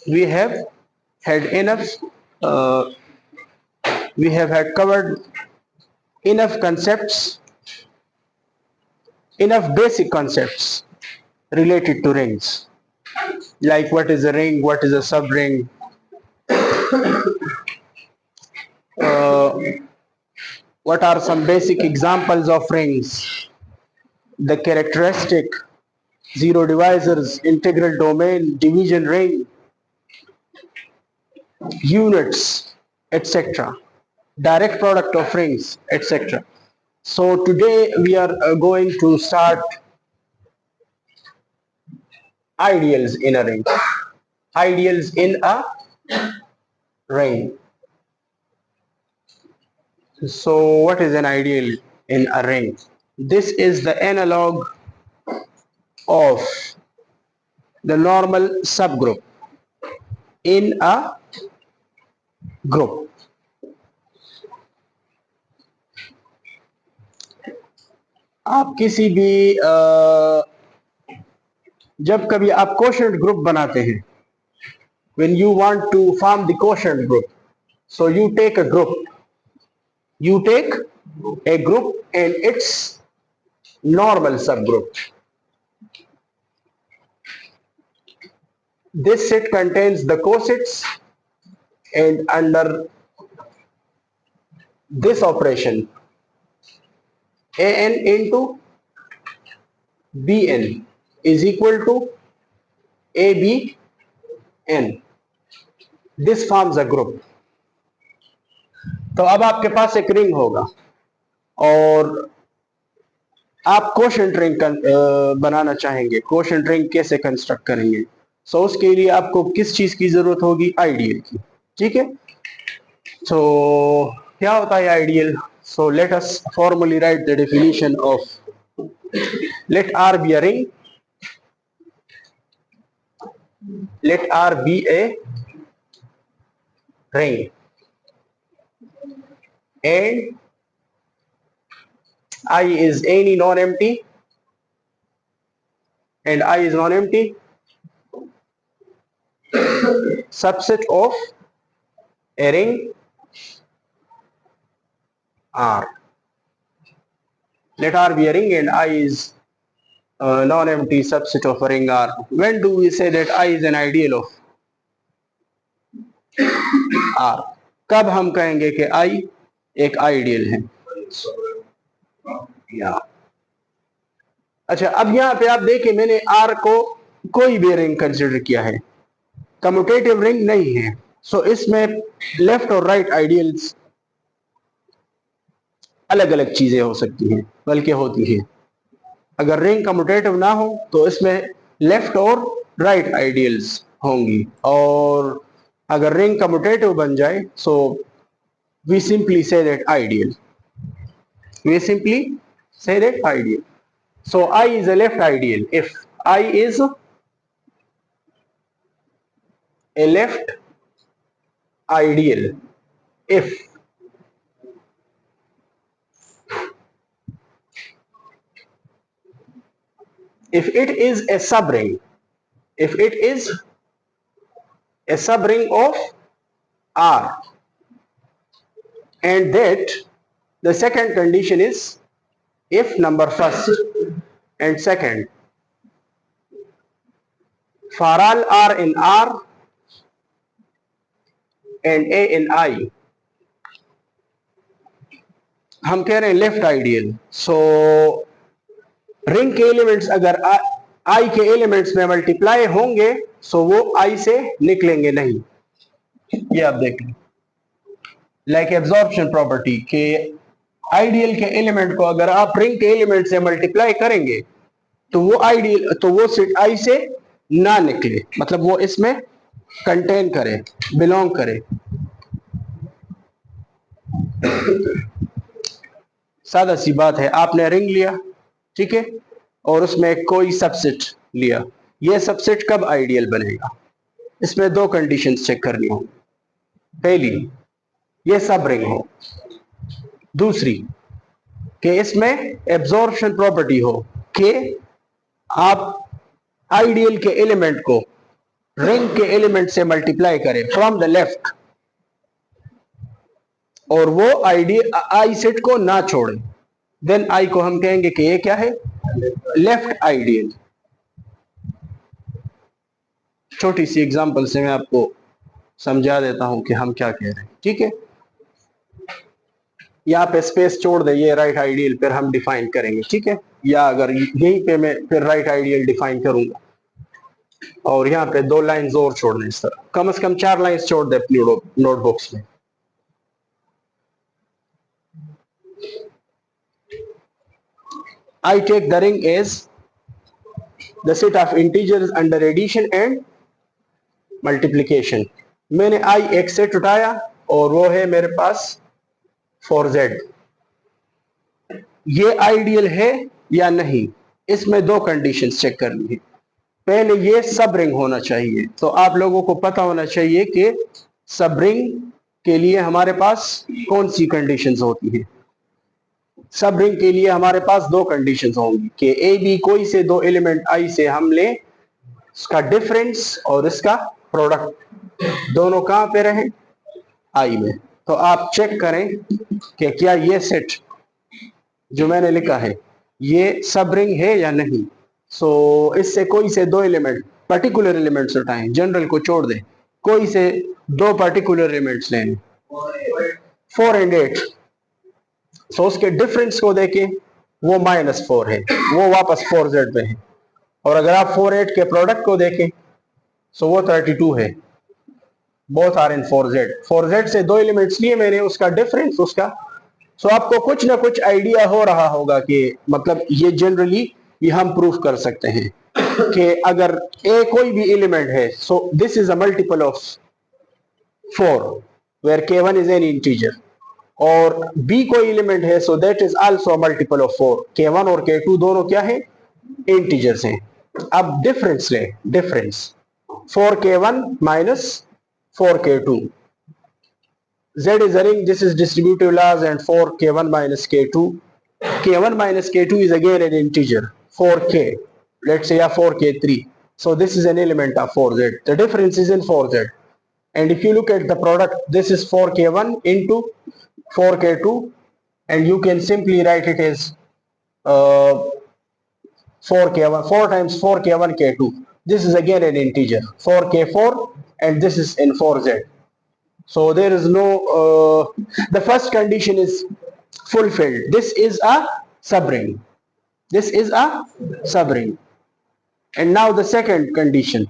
we have had enough uh, we have had covered enough concepts, enough basic concepts related to rings, like what is a ring, what is a subring, uh, what are some basic examples of rings, the characteristic, zero divisors, integral domain, division ring, units, etc., direct product of rings, etc. So today we are going to start ideals in a ring. Ideals in a ring. So what is an ideal in a ring? This is the analog of the normal subgroup in a group. आप किसी भी जब कभी आप quotient group बनाते हैं, when you want to form the quotient group, so you take a group and its normal subgroup. This set contains the cosets, and under this operation an into bn is equal to abn. This forms a group. तो अब आपके पास एक ring होगा और आप quotient ring बनाना चाहेंगे. Quotient ring कैसे construct करेंगे? सो उसके लिए आपको किस चीज की जरूरत होगी? आइडियल की. ठीक है. तो क्या होता है ideal? So let us formally right the definition of, let R be a ring, let R be a ring, and I is any non-empty, and I is non-empty subset of a ring R. Let R be a ring and I is non-empty subset of a ring R. When do we say that I is an ideal of R? कब हम कहेंगे कि I एक ideal है? या अच्छा, अब यहाँ पे आप देखें, मैंने R को कोई भी रिंग कंसिडर किया है, कम्यूटेटिव रिंग नहीं है. सो इसमें लेफ्ट और राइट आइडियल्स अलग अलग चीजें हो सकती हैं, बल्कि होती हैं. अगर रिंग कम्यूटेटिव ना हो तो इसमें लेफ्ट और राइट आइडियल्स होंगी, और अगर रिंग कम्यूटेटिव बन जाए so we simply say that ideal. We simply say that ideal. So I is a left ideal if I is a left ideal if it is a subring, if it is a subring of R, and that the second condition is if number first and second for all R in R and A in I. हम कह रहे हैं left ideal. सो ring के elements अगर आई के elements में multiply होंगे सो वो आई से निकलेंगे नहीं. ये आप देख लें, लाइक एब्जॉर्प्शन प्रॉपर्टी के आइडियल के एलिमेंट को अगर आप रिंग के एलिमेंट से मल्टीप्लाई करेंगे तो वो आइडियल, तो वो सेट आई से ना निकले, मतलब वो इसमें कंटेन करे, बिलोंग करे. सादा सी बात है, आपने रिंग लिया, ठीक है, और उसमें कोई सबसेट लिया. ये सबसेट कब आइडियल बनेगा? इसमें दो कंडीशंस चेक करनी होंगी. पहली, ये सब रिंग हो. दूसरी, कि इसमें एब्जॉर्प्शन प्रॉपर्टी हो कि आप आइडियल के एलिमेंट को रिंग के एलिमेंट से मल्टीप्लाई करें फ्रॉम द लेफ्ट और वो आई सेट को ना छोड़े, देन आई को हम कहेंगे कि ये क्या है, लेफ्ट आइडियल। छोटी सी एग्जांपल से मैं आपको समझा देता हूं कि हम क्या कह रहे हैं, ठीक है। यहाँ पे स्पेस छोड़ दे, ये राइट आइडियल फिर हम डिफाइन करेंगे, ठीक है। या अगर यहीं पे मैं फिर राइट आइडियल डिफाइन करूंगा और यहाँ पे 2 लाइंस और छोड़ दें, इस तरह कम से कम 4 लाइंस छोड़ दे अपनी नोटबुक्स में। I take the ring as the set of integers under addition and multiplication। मैंने I एक सेट उठाया और वो है मेरे पास 4z। ये आइडियल है या नहीं, इसमें 2 कंडीशंस चेक करनी है। पहले ये सब रिंग होना चाहिए, तो आप लोगों को पता होना चाहिए कि सब रिंग के लिए हमारे पास कौन सी कंडीशंस होती है। सब रिंग के लिए हमारे पास 2 कंडीशंस होंगी कि ए बी कोई से 2 एलिमेंट आई से हम ले, इसका डिफरेंस और इसका प्रोडक्ट दोनों कहां पे रहे, आई में। तो आप चेक करें कि क्या ये सेट जो मैंने लिखा है ये सब रिंग है या नहीं। सो इससे कोई से 2 एलिमेंट पर्टिकुलर एलिमेंट्स उठाएं, जनरल को छोड़ दें, कोई से 2 पर्टिकुलर एलिमेंट्स लें, 4 and 8। सो उसके डिफरेंस को देखें, वो -4 है, वो वापस 4z पे है। और अगर आप 4 8 के प्रोडक्ट को देखें सो वो 32 है, both are in 4z। 4z से 2 एलिमेंट्स लिए मैंने, उसका डिफरेंस उसका। सो आपको कुछ ना कुछ आइडिया हो रहा होगा कि मतलब ये जनरली ये हम प्रूफ कर सकते हैं कि अगर a कोई भी एलिमेंट है, so this is a multiple of 4 where k1 is an integer, और b कोई एलिमेंट है, so that is also multiple of 4। k1 और k2 दोनों क्या है, इंटीजर्स हैं। अब डिफरेंस ले, difference 4k1 minus 4k2, z is a ring, this is distributive laws, and 4k1 minus k2, k1 minus k2 is again an integer 4k, let's say 4k3, so this is an element of 4z, the difference is in 4z. And if you look at the product, this is 4k1 into 4k2, and you can simply write it as 4k1, 4 times 4k1 k2, this is again an integer 4k4, and this is in 4z. So there is no the first condition is fulfilled, this is a subring, this is a subring. And now the second condition,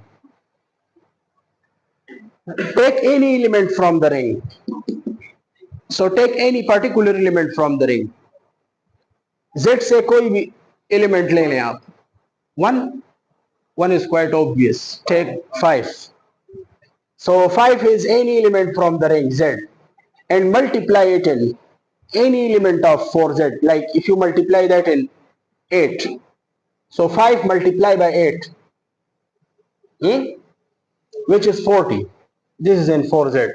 take any element from the ring. So take any particular element from the ring, z से कोई भी element ले लें आप, 1 is quite obvious, take 5, so 5 is any element from the ring z, and multiply it in any element of 4z, like if you multiply that in 8, so 5 multiplied by 8, which is 40, this is in 4z।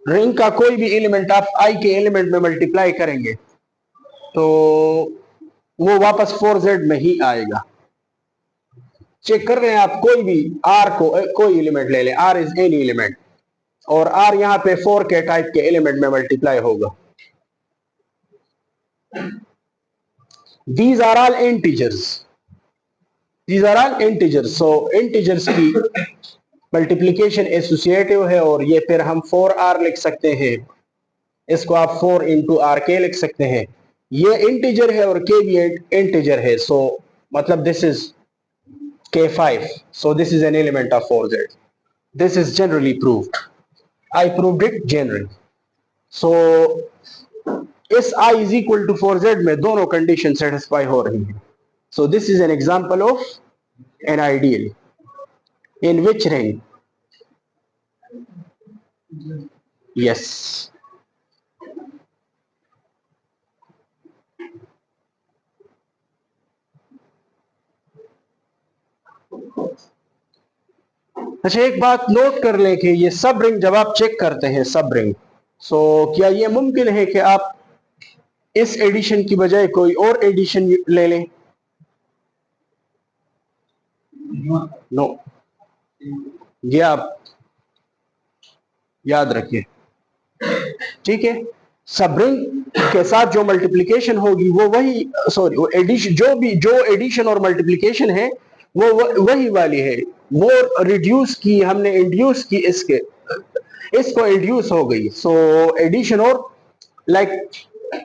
Ring का कोई भी element आप आई के element में multiply करेंगे तो वो वापस 4z में ही आएगा। चेक कर रहे हैं आप, कोई भी r को कोई एलिमेंट ले लें, r इज एनी एलिमेंट, और r यहां पे 4 के टाइप के एलिमेंट में मल्टीप्लाई होगा। these are all integers, these are all integers, so integers की मल्टीप्लीकेशन एसोसिएटिव है, और ये फिर हम 4r लिख सकते हैं, इसको आप 4 इंटू आर के लिख सकते हैं। ये इंटीजर है और के भी इंटीजर है, सो मतलब this is k5, so this is an element of 4z, this is generally proved, I proved it generally। so इस i is equal to 4z में दोनों कंडीशन सेटिस्फाई हो रही है। so this is an example of an ideal in which ring, yes, अच्छा एक बात note कर लें कि ये सब रिंग जब आप चेक करते हैं सब रिंग, सो क्या ये मुमकिन है कि आप इस एडिशन की बजाय कोई और एडिशन ले लें। नो, ये आप याद रखिए, ठीक है। सब रिंग के साथ जो मल्टीप्लिकेशन होगी वो वही, सॉरी वो एडिशन, जो एडिशन और मल्टीप्लिकेशन है वो वही वाली है। वो रिड्यूस की हमने, इंड्यूस की इसको इंड्यूस हो गई। सो एडिशन और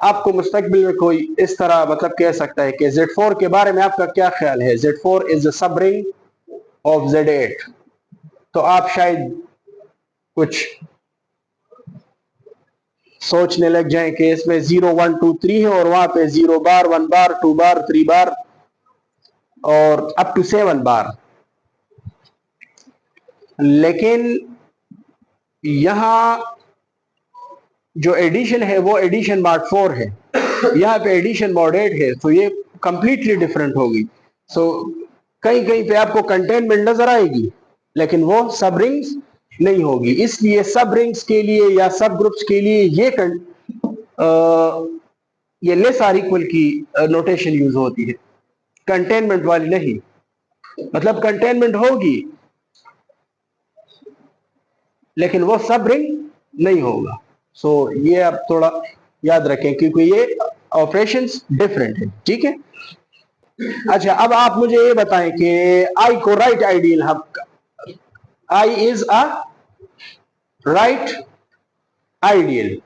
आपको मुस्तकबिल में कोई इस तरह मतलब कह सकता है कि Z4 के बारे में आपका क्या ख्याल है? Z4 is the sub ring of Z8। तो आप शायद कुछ सोचने लग जाएं कि इसमें 0 1 2 3 है और वहां पे 0 बार 1 बार 2 बार 3 बार और अप टू 7 बार। लेकिन यहां जो एडिशन है वो एडिशन मॉड 4 है, यहाँ पे एडिशन मॉड 8 है, तो ये कंप्लीटली डिफरेंट होगी। सो कहीं कहीं पे आपको कंटेनमेंट नजर आएगी लेकिन वो सब रिंग्स नहीं होगी। इसलिए सब रिंग्स के लिए या सब ग्रुप्स के लिए ये लेस आर इक्वल की नोटेशन यूज होती है, कंटेनमेंट वाली नहीं। मतलब कंटेनमेंट होगी लेकिन वो सब रिंग नहीं होगा। सो ये आप थोड़ा याद रखें क्योंकि ये ऑपरेशंस डिफरेंट है, ठीक है। अच्छा, अब आप मुझे ये बताएं कि आई को राइट आइडियल, हम I is a right ideal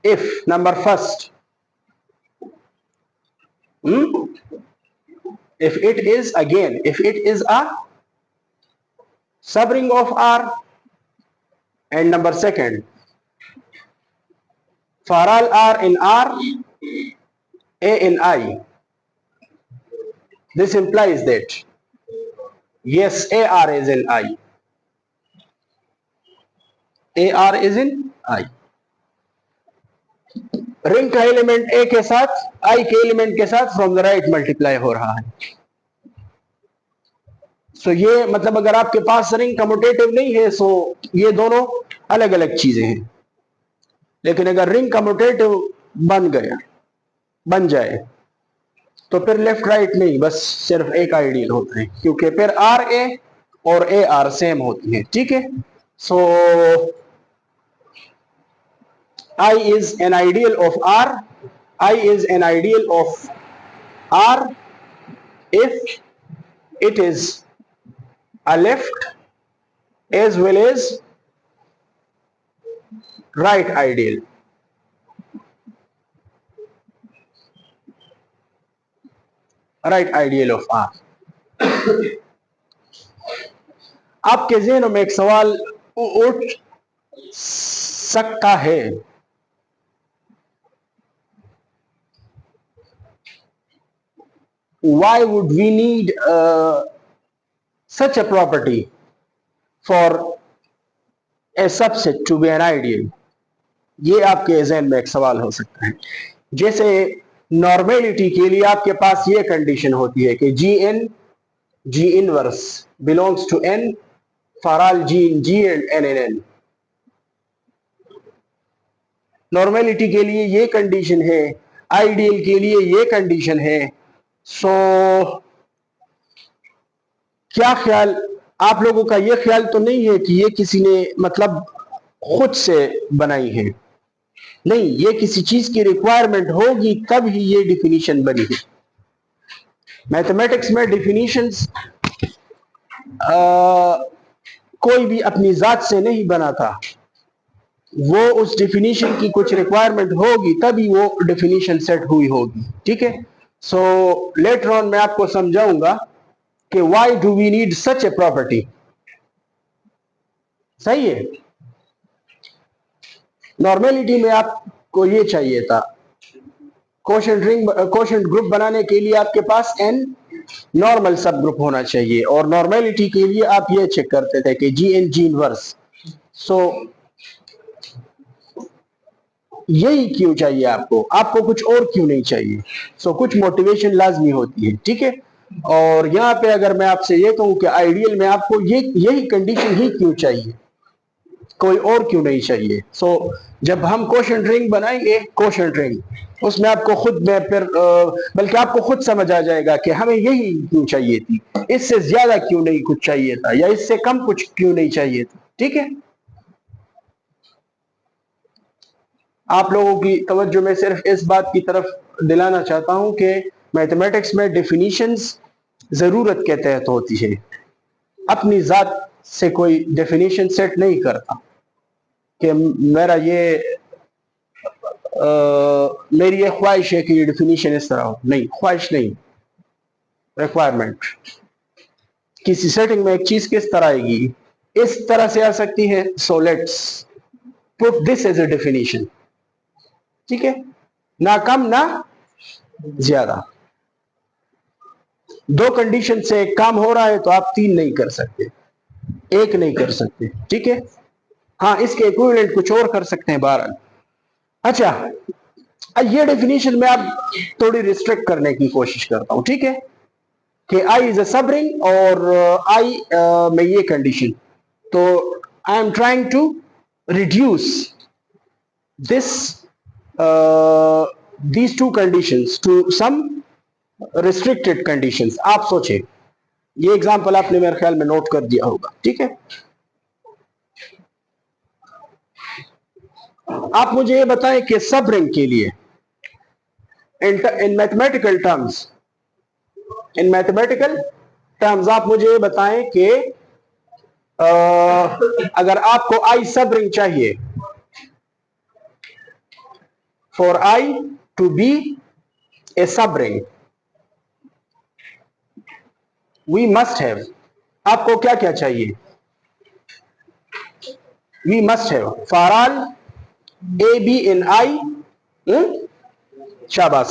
if number first, if it is a subring of R, and number second, for all R in R, A in I, this implies that yes, AR is in I, AR is in I। Ring का element ए के साथ आई के element के साथ from the right multiply हो रहा है। सो ये मतलब अगर आपके पास रिंग कम्यूटेटिव नहीं है सो ये दोनों अलग अलग चीजें हैं। लेकिन अगर रिंग कम्यूटेटिव बन जाए तो फिर लेफ्ट राइट नहीं, बस सिर्फ एक आइडियल होता है क्योंकि फिर आर ए और ए आर सेम होती है, ठीक है। सो I is an ideal of R. I is an ideal of R if it is a left as well as right ideal. Right ideal of R. आपके ज़हन में एक सवाल उठ सकता है, why would we need such a property for a subset to be an ideal? ये आपके ज़हन में एक सवाल हो सकता है। जैसे नॉर्मेलिटी के लिए आपके पास ये कंडीशन होती है कि G inverse belongs to N for all G in G and N in N। Normality के लिए ये कंडीशन है, आइडियल के लिए ये कंडीशन है। सो क्या ख्याल आप लोगों का, ये ख्याल तो नहीं है कि ये किसी ने मतलब खुद से बनाई है? नहीं, ये किसी चीज की रिक्वायरमेंट होगी तब ही ये डिफिनीशन बनी है। मैथमेटिक्स में डिफिनीशंस कोई भी अपनी जात से नहीं बनाता, वो उस डिफिनीशन की कुछ रिक्वायरमेंट होगी तभी वो डिफिनीशन सेट हुई होगी, ठीक है। सो लेटर ऑन मैं आपको समझाऊंगा कि why do we need such a property. सही है। नॉर्मेलिटी में आपको ये चाहिए था, कोशेंट ग्रुप बनाने के लिए आपके पास n नॉर्मल सब ग्रुप होना चाहिए और नॉर्मेलिटी के लिए आप ये चेक करते थे कि G एन जी इनवर्स। सो यही क्यों चाहिए आपको कुछ और क्यों नहीं चाहिए? सो कुछ मोटिवेशन लाजमी होती है, ठीक है। और यहाँ पे अगर मैं आपसे ये कहूँ कि आइडियल में आपको यही कंडीशन ही क्यों चाहिए, कोई और क्यों नहीं चाहिए? जब हम कोशेंट रिंग बनाएंगे, कोशेंट रिंग, उसमें आपको खुद में फिर बल्कि आपको खुद समझ आ जाएगा कि हमें यही क्यों चाहिए थी, इससे ज्यादा क्यों नहीं कुछ चाहिए था, या इससे कम कुछ क्यों नहीं चाहिए था। ठीक है, आप लोगों की तवज्जो में सिर्फ इस बात की तरफ दिलाना चाहता हूं कि मैथमेटिक्स में डेफिनेशंस जरूरत के तहत होती है, अपनी जात से कोई डेफिनेशन सेट नहीं करता कि मेरा ये मेरी ये ख्वाहिश है कि ये डेफिनेशन इस तरह हो। नहीं, ख्वाहिश नहीं, रिक्वायरमेंट। किसी सेटिंग में एक चीज किस तरह आएगी, इस तरह से आ सकती है, so let's put this as a definition. ठीक है, ना कम ना ज्यादा। दो कंडीशन से एक काम हो रहा है तो आप तीन नहीं कर सकते, एक नहीं कर सकते। ठीक है, हाँ, इसके इक्विवेलेंट कुछ और कर सकते हैं, 12। अच्छा, ये डेफिनेशन में आप थोड़ी रिस्ट्रिक्ट करने की कोशिश करता हूं। ठीक है, कि आई इज अ सब रिंग और आई में ये कंडीशन, तो I am trying to reduce this these two conditions to some restricted conditions। आप सोचें, ये एग्जांपल आपने मेरे ख्याल में नोट कर दिया होगा। ठीक है, आप मुझे ये बताएं कि सब रिंग के लिए इन मैथमेटिकल टर्म्स आप मुझे ये बताएं कि अगर आपको आई सब रिंग चाहिए, for I to be a subring, we must have, आपको क्या क्या चाहिए? We must have for all A B in I. शाबाश,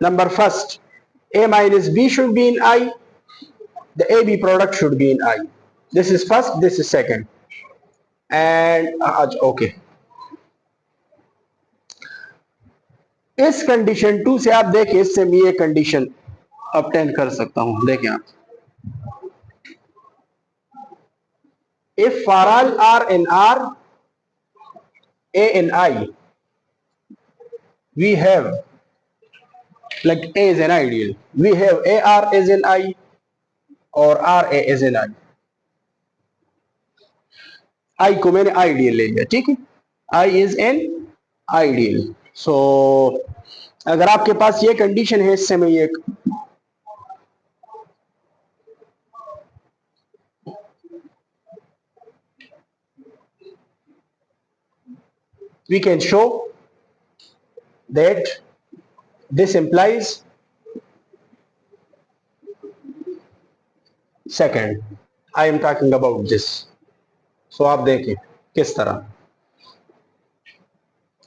number first, a minus b should be in I, the AB product should be in I. This is first, this is second, and okay. इस condition 2 से आप देखें, इससे मैं ये condition obtain कर सकता हूं। देखें आप, if for all R in R, A in I, we have, like A is an ideal, we have AR is in I और RA is in I। I को मैंने आइडियल ले लिया। ठीक है, I is an ideal। सो अगर आपके पास ये कंडीशन है, इससे मैं ये we can show that this implies second, I am talking about this। सो आप देखें किस तरह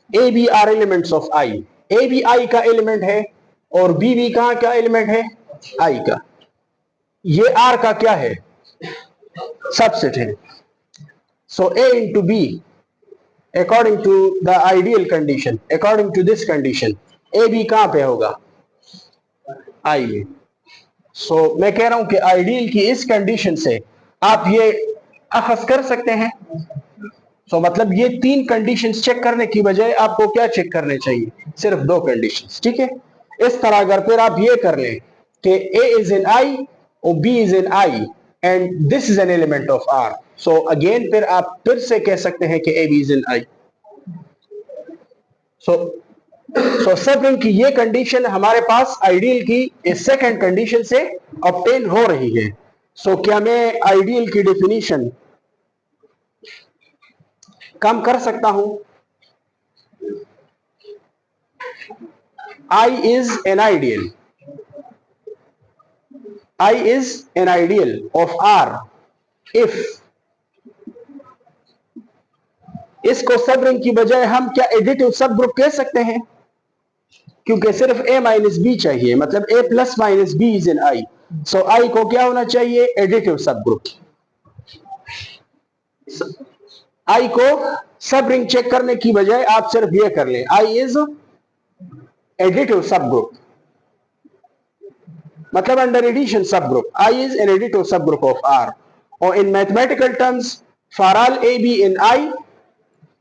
A B are elements of I, A B I का एलिमेंट है और बी बी कहां का एलिमेंट है, आई का। ये आर का क्या है, सबसेट है। So A into B according to the ideal condition, according to this condition, A B कहां पे होगा, आई में। सो मैं कह रहा हूं कि आइडियल की इस कंडीशन से आप ये अखज़ कर सकते हैं। सो मतलब ये तीन कंडीशंस चेक करने की बजाय आपको क्या चेक करने चाहिए, सिर्फ दो कंडीशंस। ठीक है, इस तरह अगर फिर आप ये कर लें कि A इज इन आई और B is in I and this is an element of R, so again फिर आप फिर से कह सकते हैं कि A B इज इन आई। सो सब रिंग की ये कंडीशन हमारे पास आइडियल की इस सेकंड कंडीशन से ऑब्टेन हो रही है। सो क्या मैं आइडियल की डेफिनेशन कम कर सकता हूं? I is an ideal, I is an ideal of R if, इसको सब रिंग की बजाय हम क्या एडिटिव सब ग्रुप कह सकते हैं, क्योंकि सिर्फ A माइनस बी चाहिए, मतलब A plus minus B is in I। So I को क्या होना चाहिए, एडिटिव सब ग्रुप। I को सब रिंग चेक करने की बजाय आप सिर्फ ये कर लें, I इज एडिटिव सब ग्रुप, मतलब अंडर एडिशन सब group, I is an additive subgroup of R। और in mathematical terms, for all A B in I,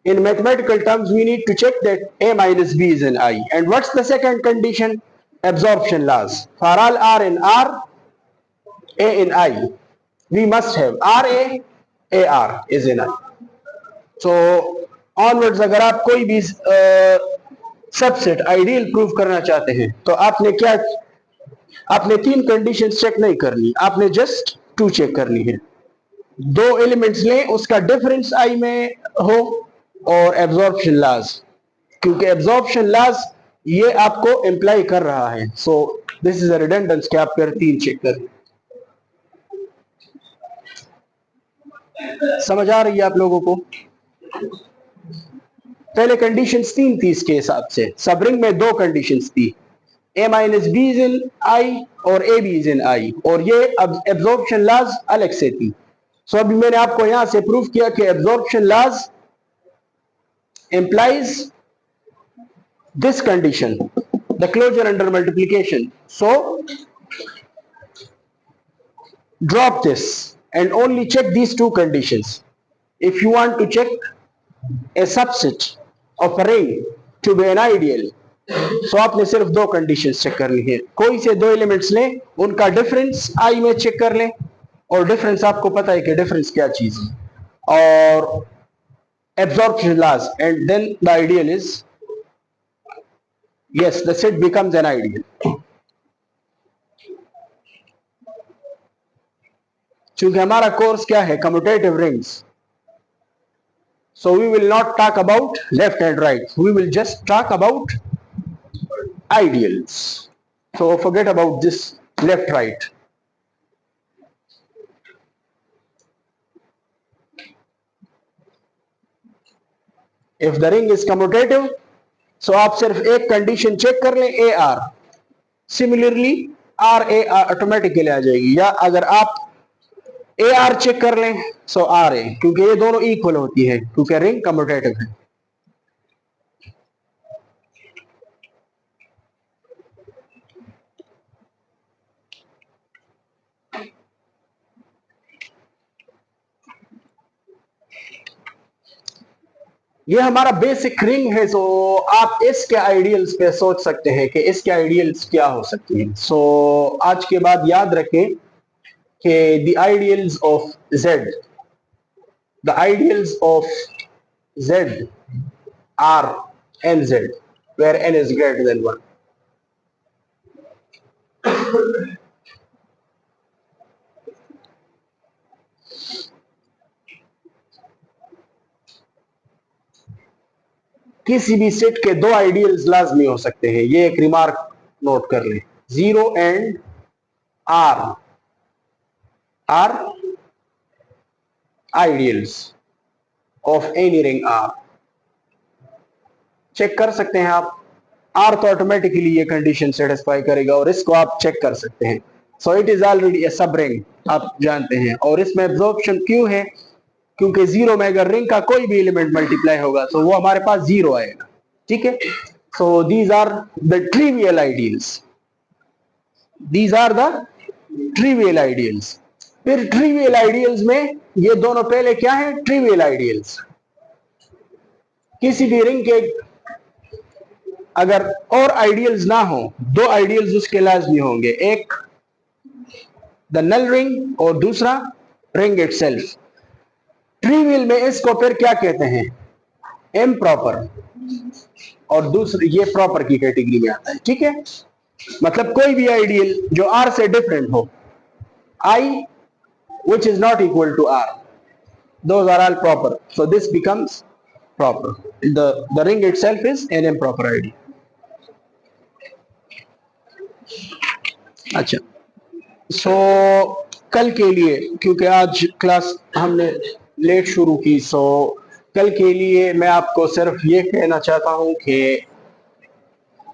In mathematical terms, we need to check that A minus B is in I. And what's the second condition? Absorption laws. For all R in R, A in I, we must have RA, AR is in I. So onwards अगर आप कोई भी subset ideal prove करना चाहते हैं तो आपने 3 conditions check नहीं करनी, आपने जस्ट 2 चेक करनी है। 2 एलिमेंट्स लें, उसका डिफरेंस आई में हो और एब्जॉर्प्शन लॉज, क्योंकि एब्जॉर्प्शन लॉज ये आपको इंप्लाई कर रहा है। सो दिस इज अ रिडंडेंस कि आप फिर 3 चेक करें। समझ आ रही है आप लोगों को? पहले कंडीशंस 3 थी इसके हिसाब से, सब रिंग में 2 कंडीशंस थी, A minus B is in I और A B is in I, और ये अब एब्जॉर्प्शन लॉज अलग से थी। सो अभी मैंने आपको यहां से प्रूफ किया कि absorption laws implies this condition, the closure under multiplication. So drop this and only check these 2 conditions. If you want to check a subset of a ring to be an ideal, so आपने सिर्फ 2 conditions check करनी है। कोई से 2 elements लें, उनका difference I में check कर लें, और डिफरेंस आपको पता है कि डिफरेंस क्या चीज है, और absorption laws, and then the ideal is, yes, the set becomes an ideal। क्योंकि हमारा कोर्स क्या है? Commutative rings. So we will not talk about left and right, we will just talk about ideals। So forget about this left right। If the ring is commutative, so आप सिर्फ एक condition check कर लें, A R, similarly R A automatically आ जाएगी, या अगर आप ए आर चेक कर लें सो आर ए, क्योंकि ये दोनों इक्वल होती है, क्योंकि रिंग कम्यूटेटिव है। ये हमारा बेसिक रिंग है। सो आप इसके आइडियल्स पे सोच सकते हैं कि इसके आइडियल्स क्या हो सकती हैं। सो आज के बाद याद रखें कि the ideals of Z, the ideals of Z are nz where n is greater than 1। किसी भी सेट के 2 आइडियल्स लाजमी हो सकते हैं, ये एक रिमार्क नोट कर लें। 0 and R are ideals of any ring R। Check कर सकते हैं आप, R तो ऑटोमेटिकली ये कंडीशन सेटिस्फाई करेगा, और इसको आप चेक कर सकते हैं। सो इट इज ऑलरेडी ए सब रिंग, आप जानते हैं। और इसमें एब्जॉर्प्शन क्यों है? क्योंकि 0 में अगर रिंग का कोई भी एलिमेंट मल्टीप्लाई होगा तो वो हमारे पास 0 आएगा। ठीक है, so these are the trivial ideals, these are the trivial ideals. फिर ट्रिवियल आइडियल्स में ये दोनों पहले क्या है? Trivial ideals. किसी भी रिंग के अगर और आइडियल्स ना हो, 2 आइडियल्स उसके लाजमी होंगे, एक द नल रिंग और दूसरा रिंग इटसेल्फ। ट्रिवियल में इसको फिर क्या कहते हैं? इम्प्रॉपर, और दूसरे ये प्रॉपर की कैटेगरी में आता है। ठीक है, मतलब कोई भी आइडियल जो R से डिफरेंट हो, I which is not equal to R, those are all proper, so this becomes proper। the ring itself is an improper ideal। अच्छा, सो कल के लिए, क्योंकि आज क्लास हमने लेट शुरू की, सो कल के लिए मैं आपको सिर्फ ये कहना चाहता हूं कि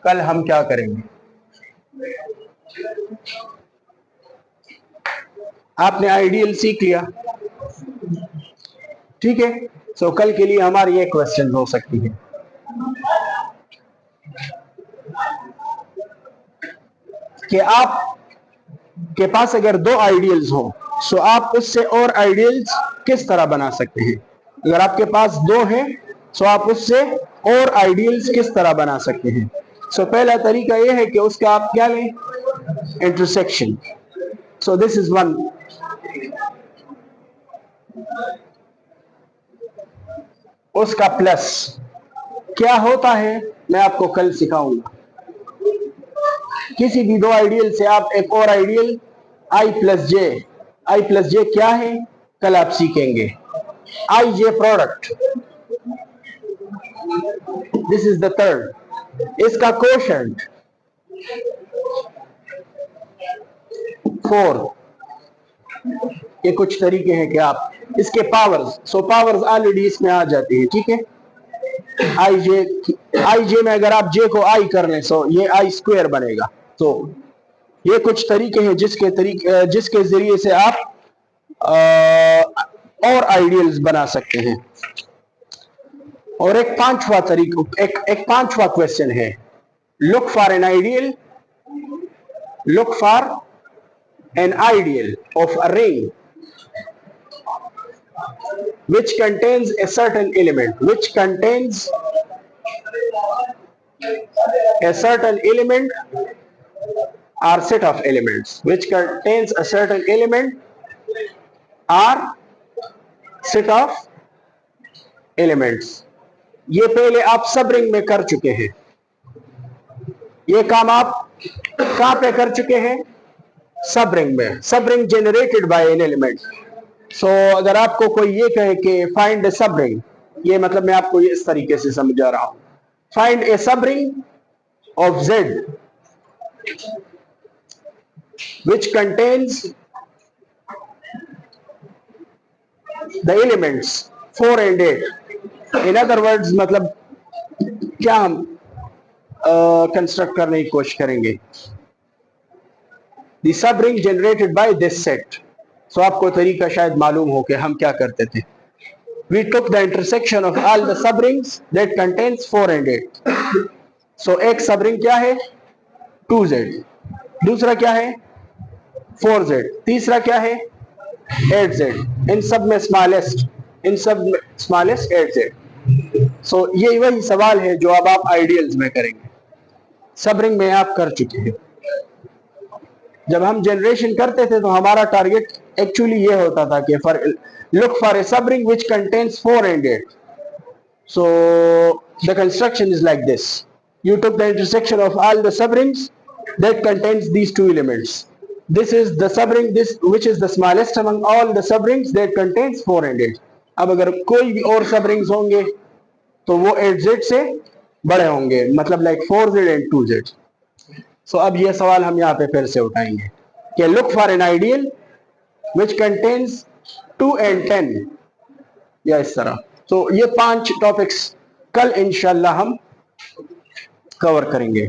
कल हम क्या करेंगे। आपने आइडियल सीख लिया, ठीक है। सो कल के लिए हमारी ये क्वेश्चन हो सकती है कि आप के पास अगर 2 आइडियल्स हो, सो आप उससे और आइडियल्स किस तरह बना सकते हैं। अगर आपके पास 2 हैं सो आप उससे और आइडियल्स किस तरह बना सकते हैं? सो पहला तरीका यह है कि उसका आप क्या लें, intersection. So this is one. उसका प्लस क्या होता है मैं आपको कल सिखाऊंगा. किसी भी दो आइडियल से आप एक और आइडियल आई प्लस जे क्या है कल आप सीखेंगे. I J product, this is the third. इसका कोशेंट 4. ये कुछ तरीके हैं कि आप इसके पावर्स, सो पावर्स ऑलरेडी इसमें आ जाती है. ठीक है, आई जे में अगर आप जे को आई कर लें सो ये आई स्क्वायर बनेगा. तो ये कुछ तरीके हैं जिसके जरिए से आप और आइडियल्स बना सकते हैं. और एक पांचवा क्वेश्चन है, look for an ideal of a ring which contains a certain element or set of elements which contains a certain element or set of elements. ये पहले आप सब रिंग में कर चुके हैं. ये काम आप कहां पे कर चुके हैं? सब रिंग में. Subring generated by an element. So अगर आपको कोई ये कहे कि फाइंड ए सब रिंग, ये मतलब मैं आपको ये इस तरीके से समझा रहा हूं. फाइंड ए सब ring of Z which contains the elements 4 and 8. in other words मतलब क्या हम कंस्ट्रक्ट करने की कोशिश करेंगे, the sub ring generated by this set. सो आपको तरीका शायद मालूम हो कि हम क्या करते थे. We took the intersection of all the sub rings that contains 4 and 8. सो एक सब रिंग क्या है 2Z, दूसरा क्या है 4Z, तीसरा क्या है 8Z. इन सब में स्मॉलेस्ट 8Z. सो ये वही सवाल है जो अब आप आइडियल्स में करेंगे. सब रिंग में आप कर चुके हैं. जब हम जनरेशन करते थे तो हमारा टारगेट एक्चुअली ये होता था कि लुक फॉर ए सब ring which contains 4 and 8. So the construction is like this. You took the intersection of all the subrings that contains these two elements. This is the subring which is the smallest among all the subrings that contains 4 and 8. अब अगर कोई भी और subrings होंगे तो वो 8Z से बड़े होंगे, मतलब like 4Z and 2Z. So अब ये सवाल हम यहाँ पे फिर से उठाएंगे कि look for an ideal which contains 2 and 10, या इस तरह. तो ये 5 टॉपिक्स कल इंशाल्लाह हम कवर करेंगे.